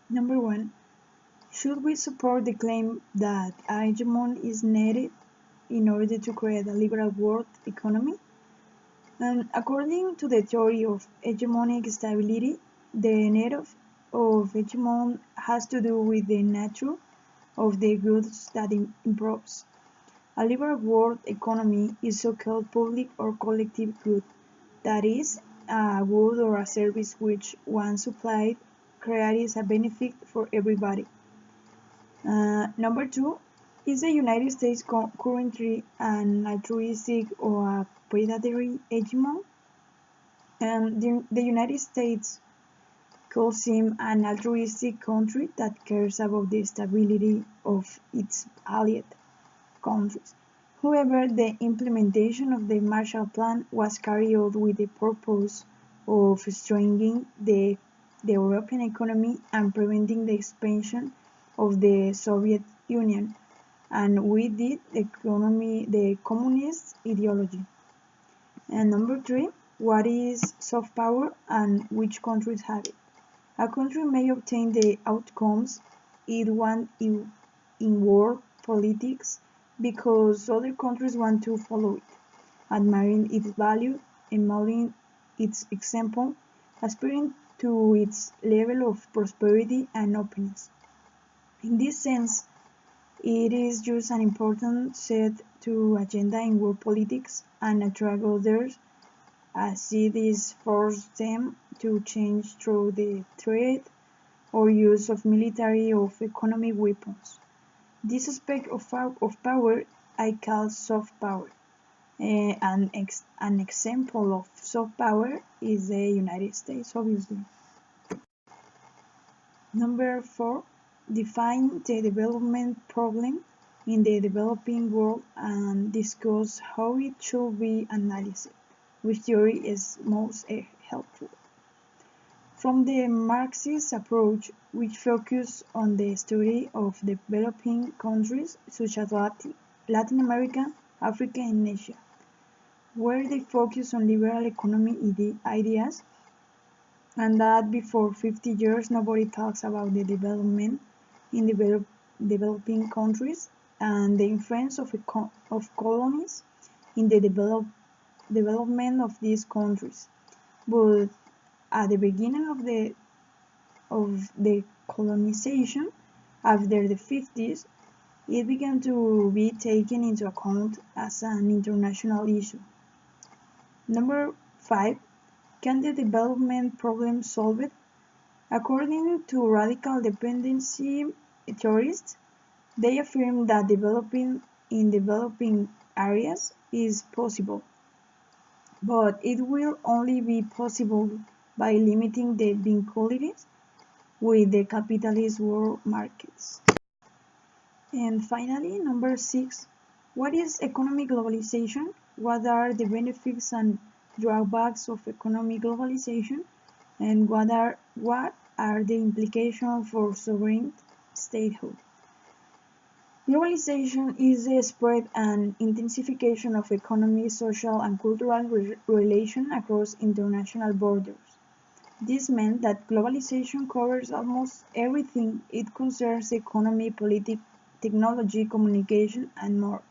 Number one, should we support the claim that a hegemon is needed in order to create a liberal world economy? And according to the theory of hegemonic stability, the need of hegemon has to do with the nature of the goods that improves. A liberal world economy is so-called public or collective good, that is, a good or a service which, once supplied, creates a benefit for everybody. Number two, is the United States currently an altruistic or a predatory hegemon? The United States could seem an altruistic country that cares about the stability of its allied countries. However, the implementation of the Marshall Plan was carried out with the purpose of strengthening the European economy and preventing the expansion of the Soviet Union, and with it the communist ideology. And number three, what is soft power and which countries have it? A country may obtain the outcomes it wants in world politics because other countries want to follow it, admiring its value, emulating its example, aspiring to its level of prosperity and openness. In this sense, it is just an important set to agenda in world politics and attract others as it is forced them to change through the threat or use of military or economic weapons. This aspect of power I call soft power. An example of soft power is the United States, obviously. Number four, define the development problem in the developing world and discuss how it should be analyzed, which theory is most helpful. From the Marxist approach, which focuses on the study of developing countries such as Latin America, Africa, and Asia, where they focus on liberal economic ideas, and that before 50 years nobody talks about the development in developing countries and the influence of colonies in the development of these countries. But at the beginning of the colonization, after the 50s, it began to be taken into account as an international issue. Number 5. Can the development problem solve it? According to radical dependency theorists, they affirm that developing in developing areas is possible, but it will only be possible by limiting the inequalities with the capitalist world markets. And finally, number 6, what is economic globalization? What are the benefits and drawbacks of economic globalization? And what are the implications for sovereign statehood? Globalization is the spread and intensification of economic, social, and cultural relations across international borders. This meant that globalization covers almost everything. It concerns economy, politics, technology, communication, and more.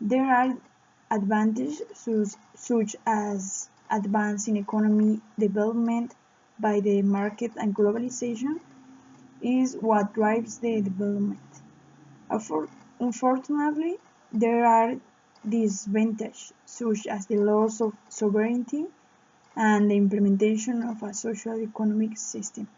There are advantages such as advance in economy development by the market, and globalization is what drives the development. Unfortunately, there are disadvantages such as the loss of sovereignty and the implementation of a social economic system.